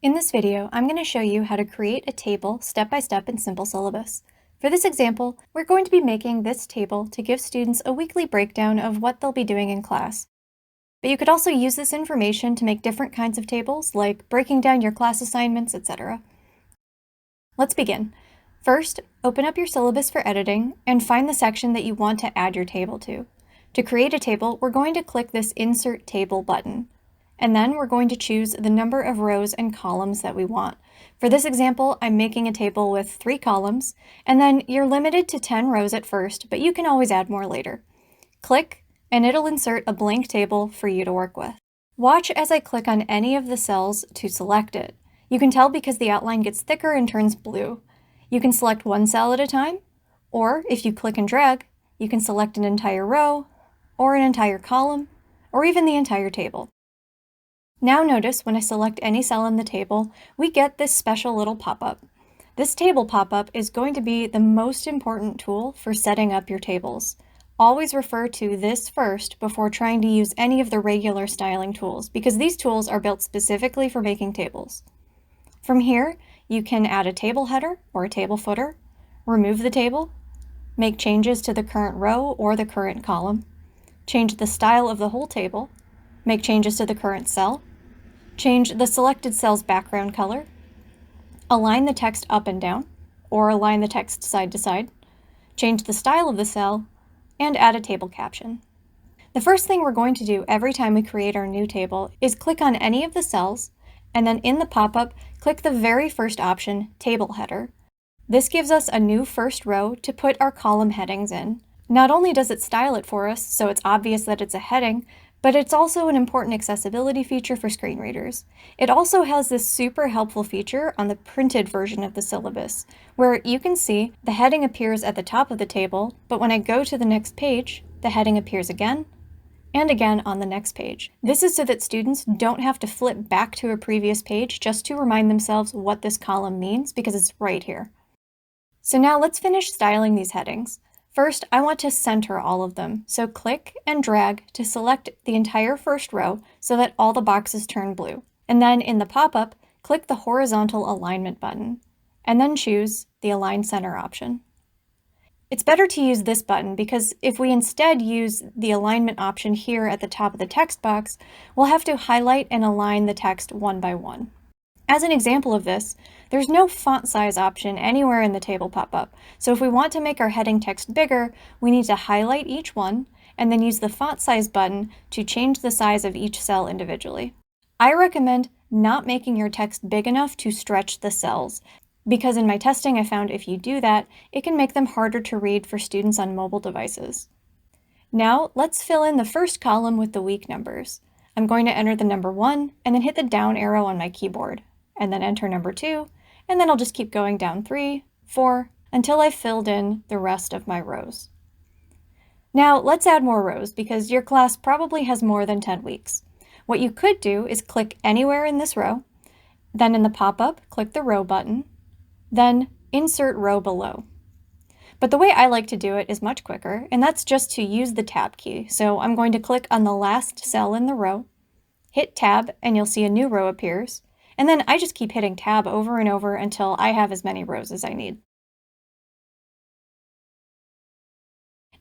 In this video, I'm going to show you how to create a table step-by-step in Simple Syllabus. For this example, we're going to be making this table to give students a weekly breakdown of what they'll be doing in class. But you could also use this information to make different kinds of tables, like breaking down your class assignments, etc. Let's begin. First, open up your syllabus for editing and find the section that you want to add your table to. To create a table, we're going to click this Insert Table button. And then we're going to choose the number of rows and columns that we want. For this example, I'm making a table with 3 columns, and then you're limited to 10 rows at first, but you can always add more later. Click, and it'll insert a blank table for you to work with. Watch as I click on any of the cells to select it. You can tell because the outline gets thicker and turns blue. You can select one cell at a time, or if you click and drag, you can select an entire row, or an entire column, or even the entire table. Now notice when I select any cell in the table, we get this special little pop-up. This table pop-up is going to be the most important tool for setting up your tables. Always refer to this first before trying to use any of the regular styling tools, because these tools are built specifically for making tables. From here, you can add a table header or a table footer, remove the table, make changes to the current row or the current column, change the style of the whole table, make changes to the current cell, change the selected cell's background color, align the text up and down, or align the text side to side, change the style of the cell, and add a table caption. The first thing we're going to do every time we create our new table is click on any of the cells, and then in the pop-up, click the very first option, Table Header. This gives us a new first row to put our column headings in. Not only does it style it for us, so it's obvious that it's a heading, but it's also an important accessibility feature for screen readers. It also has this super helpful feature on the printed version of the syllabus, where you can see the heading appears at the top of the table, but when I go to the next page, the heading appears again and again on the next page. This is so that students don't have to flip back to a previous page just to remind themselves what this column means, because it's right here. So now let's finish styling these headings. First, I want to center all of them, so click and drag to select the entire first row so that all the boxes turn blue. And then in the pop-up, click the horizontal alignment button, and then choose the Align Center option. It's better to use this button because if we instead use the alignment option here at the top of the text box, we'll have to highlight and align the text one by one. As an example of this, there's no font size option anywhere in the table pop-up, so if we want to make our heading text bigger, we need to highlight each one and then use the font size button to change the size of each cell individually. I recommend not making your text big enough to stretch the cells, because in my testing I found if you do that, it can make them harder to read for students on mobile devices. Now let's fill in the first column with the week numbers. I'm going to enter the number 1 and then hit the down arrow on my keyboard, and then enter number 2, and then I'll just keep going down 3, 4, until I've filled in the rest of my rows. Now let's add more rows because your class probably has more than 10 weeks. What you could do is click anywhere in this row, then in the pop-up, click the row button, then insert row below. But the way I like to do it is much quicker, and that's just to use the tab key. So I'm going to click on the last cell in the row, hit tab, and you'll see a new row appears. And then I just keep hitting tab over and over until I have as many rows as I need.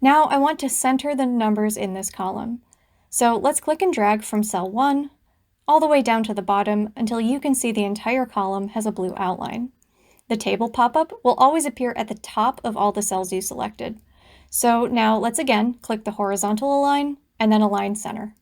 Now I want to center the numbers in this column. So let's click and drag from cell 1 all the way down to the bottom until you can see the entire column has a blue outline. The table pop-up will always appear at the top of all the cells you selected. So now let's again click the horizontal align and then align center.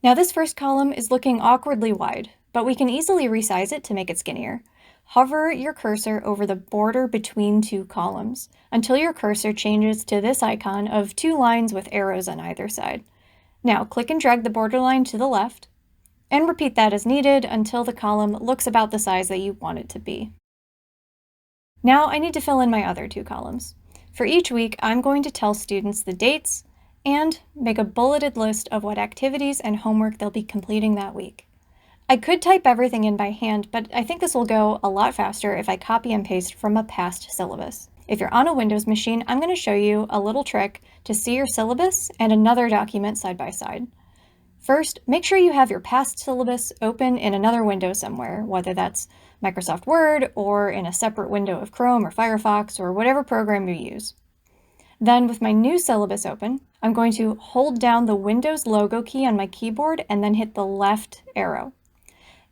Now this first column is looking awkwardly wide, but we can easily resize it to make it skinnier. Hover your cursor over the border between 2 columns until your cursor changes to this icon of 2 lines with arrows on either side. Now click and drag the borderline to the left, and repeat that as needed until the column looks about the size that you want it to be. Now I need to fill in my other 2 columns. For each week, I'm going to tell students the dates and make a bulleted list of what activities and homework they'll be completing that week. I could type everything in by hand, but I think this will go a lot faster if I copy and paste from a past syllabus. If you're on a Windows machine, I'm going to show you a little trick to see your syllabus and another document side by side. First, make sure you have your past syllabus open in another window somewhere, whether that's Microsoft Word or in a separate window of Chrome or Firefox or whatever program you use. Then with my new syllabus open, I'm going to hold down the Windows logo key on my keyboard and then hit the left arrow.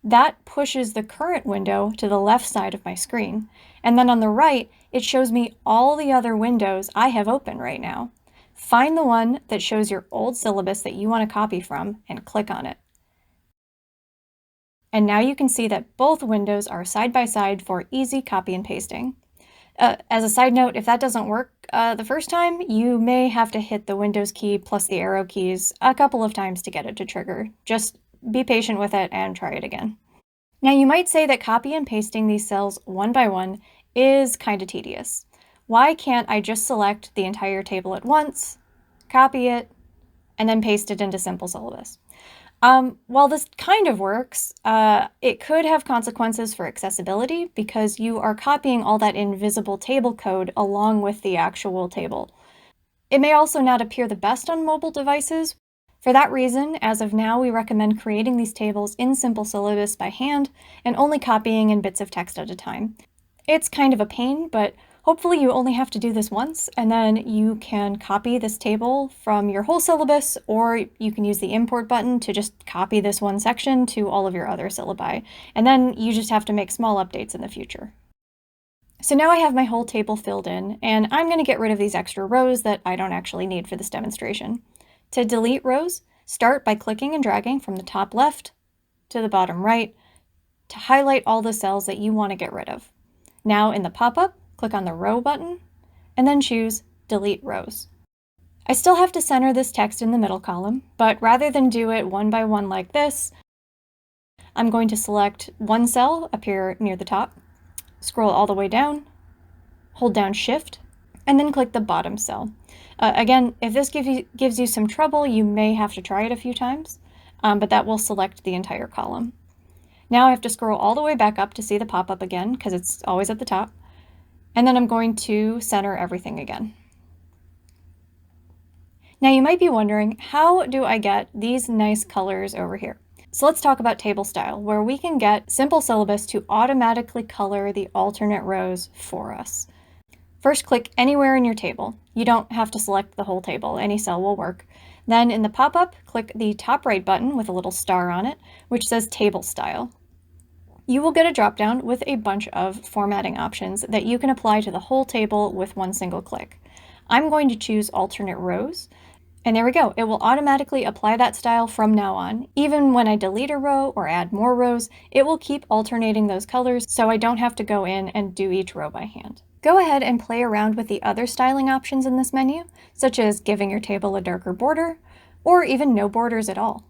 That pushes the current window to the left side of my screen. And then on the right, it shows me all the other windows I have open right now. Find the one that shows your old syllabus that you want to copy from and click on it. And now you can see that both windows are side by side for easy copy and pasting. As a side note, if that doesn't work the first time, you may have to hit the Windows key plus the arrow keys a couple of times to get it to trigger. Just be patient with it and try it again. Now you might say that copy and pasting these cells one by one is kind of tedious. Why can't I just select the entire table at once, copy it, and then paste it into Simple Syllabus? While this kind of works, it could have consequences for accessibility because you are copying all that invisible table code along with the actual table. It may also not appear the best on mobile devices. For that reason, as of now, we recommend creating these tables in Simple Syllabus by hand and only copying in bits of text at a time. It's kind of a pain, but hopefully you only have to do this once, and then you can copy this table from your whole syllabus, or you can use the import button to just copy this one section to all of your other syllabi, and then you just have to make small updates in the future. So now I have my whole table filled in, and I'm going to get rid of these extra rows that I don't actually need for this demonstration. To delete rows, start by clicking and dragging from the top left to the bottom right to highlight all the cells that you want to get rid of. Now in the pop-up, click on the Row button, and then choose Delete Rows. I still have to center this text in the middle column, but rather than do it one by one like this, I'm going to select one cell up here near the top, scroll all the way down, hold down Shift, and then click the bottom cell. Again, if this gives you some trouble, you may have to try it a few times, but that will select the entire column. Now I have to scroll all the way back up to see the pop-up again, because it's always at the top. And then I'm going to center everything again. Now you might be wondering, how do I get these nice colors over here? So let's talk about table style, where we can get Simple Syllabus to automatically color the alternate rows for us. First, click anywhere in your table. You don't have to select the whole table, any cell will work. Then in the pop-up, click the top right button with a little star on it, which says Table Style. You will get a drop-down with a bunch of formatting options that you can apply to the whole table with one single click. I'm going to choose Alternate Rows, and there we go. It will automatically apply that style from now on. Even when I delete a row or add more rows, it will keep alternating those colors so I don't have to go in and do each row by hand. Go ahead and play around with the other styling options in this menu, such as giving your table a darker border, or even no borders at all.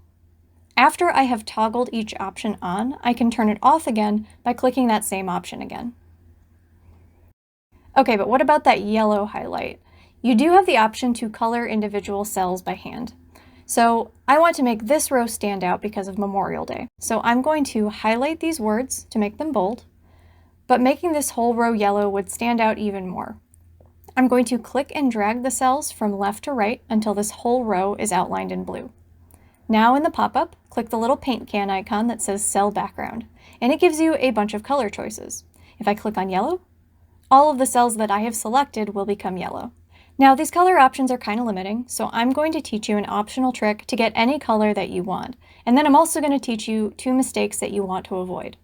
After I have toggled each option on, I can turn it off again by clicking that same option again. Okay, but what about that yellow highlight? You do have the option to color individual cells by hand. So I want to make this row stand out because of Memorial Day. So I'm going to highlight these words to make them bold, but making this whole row yellow would stand out even more. I'm going to click and drag the cells from left to right until this whole row is outlined in blue. Now in the pop-up, click the little paint can icon that says Cell Background, and it gives you a bunch of color choices. If I click on yellow, all of the cells that I have selected will become yellow. Now these color options are kind of limiting, so I'm going to teach you an optional trick to get any color that you want, and then I'm also going to teach you 2 mistakes that you want to avoid.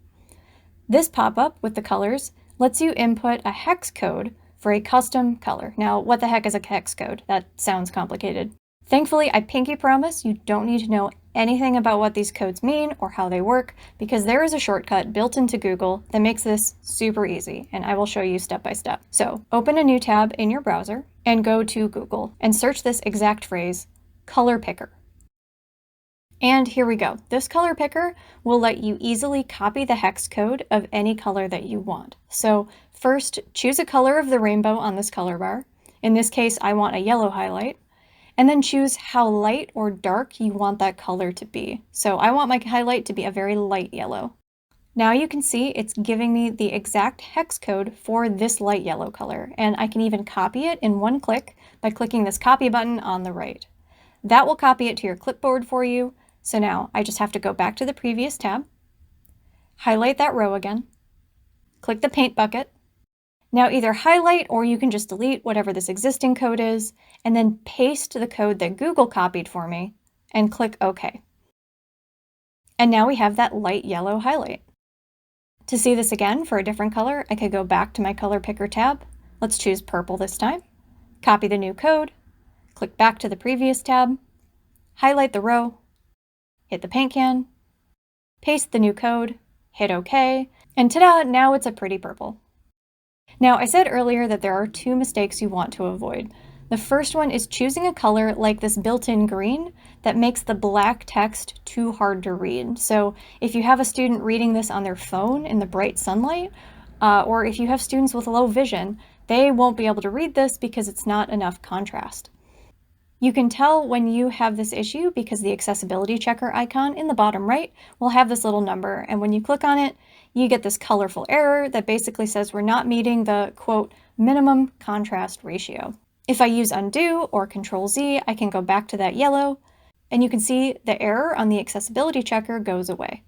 This pop-up with the colors lets you input a hex code for a custom color. Now, what the heck is a hex code? That sounds complicated. Thankfully, I pinky promise you don't need to know anything about what these codes mean or how they work, because there is a shortcut built into Google that makes this super easy, and I will show you step by step. So open a new tab in your browser and go to Google and search this exact phrase, color picker. And here we go. This color picker will let you easily copy the hex code of any color that you want. So first, choose a color of the rainbow on this color bar. In this case, I want a yellow highlight. And then choose how light or dark you want that color to be. So I want my highlight to be a very light yellow. Now you can see it's giving me the exact hex code for this light yellow color, and I can even copy it in one click by clicking this copy button on the right. That will copy it to your clipboard for you. So now I just have to go back to the previous tab, highlight that row again, click the paint bucket. Now either highlight or you can just delete whatever this existing code is, and then paste the code that Google copied for me and click OK. And now we have that light yellow highlight. To see this again for a different color, I could go back to my color picker tab. Let's choose purple this time. Copy the new code, click back to the previous tab, highlight the row, hit the paint can, paste the new code, hit OK, and ta-da, now it's a pretty purple. Now, I said earlier that there are two mistakes you want to avoid. The first one is choosing a color like this built-in green that makes the black text too hard to read. So if you have a student reading this on their phone in the bright sunlight, or if you have students with low vision, they won't be able to read this because it's not enough contrast. You can tell when you have this issue because the accessibility checker icon in the bottom right will have this little number, and when you click on it, you get this colorful error that basically says we're not meeting the, quote, minimum contrast ratio. If I use undo or Control Z, I can go back to that yellow, and you can see the error on the accessibility checker goes away.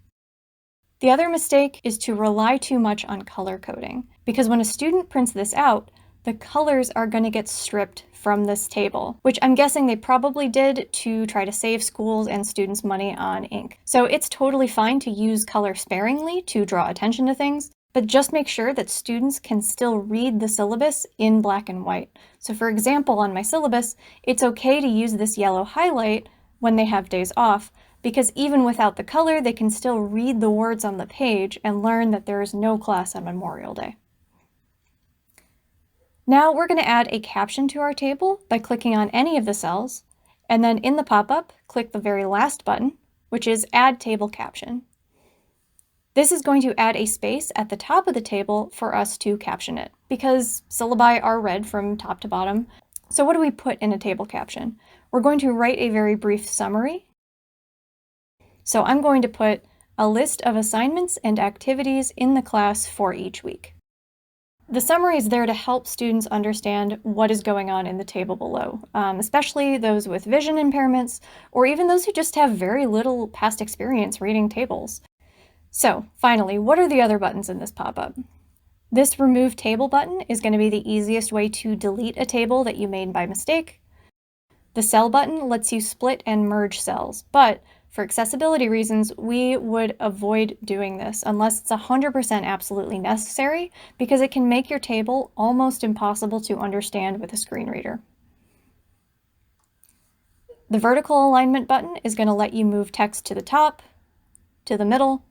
The other mistake is to rely too much on color coding, because when a student prints this out, the colors are going to get stripped from this table, which I'm guessing they probably did to try to save schools and students money on ink. So it's totally fine to use color sparingly to draw attention to things, but just make sure that students can still read the syllabus in black and white. So for example, on my syllabus, it's okay to use this yellow highlight when they have days off, because even without the color, they can still read the words on the page and learn that there is no class on Memorial Day. Now we're going to add a caption to our table by clicking on any of the cells, and then in the pop-up, click the very last button, which is Add Table Caption. This is going to add a space at the top of the table for us to caption it, because syllabi are read from top to bottom. So what do we put in a table caption? We're going to write a very brief summary. So I'm going to put a list of assignments and activities in the class for each week. The summary is there to help students understand what is going on in the table below, especially those with vision impairments, or even those who just have very little past experience reading tables. So, finally, what are the other buttons in this pop-up? This Remove Table button is going to be the easiest way to delete a table that you made by mistake. The Cell button lets you split and merge cells, but for accessibility reasons, we would avoid doing this unless it's 100% absolutely necessary, because it can make your table almost impossible to understand with a screen reader. The Vertical Alignment button is going to let you move text to the top, to the middle,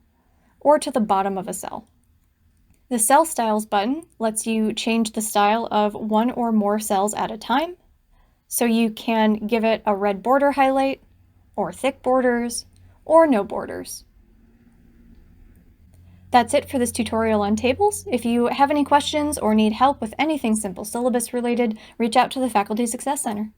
or to the bottom of a cell. The Cell Styles button lets you change the style of one or more cells at a time, so you can give it a red border highlight, or thick borders, or no borders. That's it for this tutorial on tables. If you have any questions or need help with anything Simple Syllabus related, reach out to the Faculty Success Center.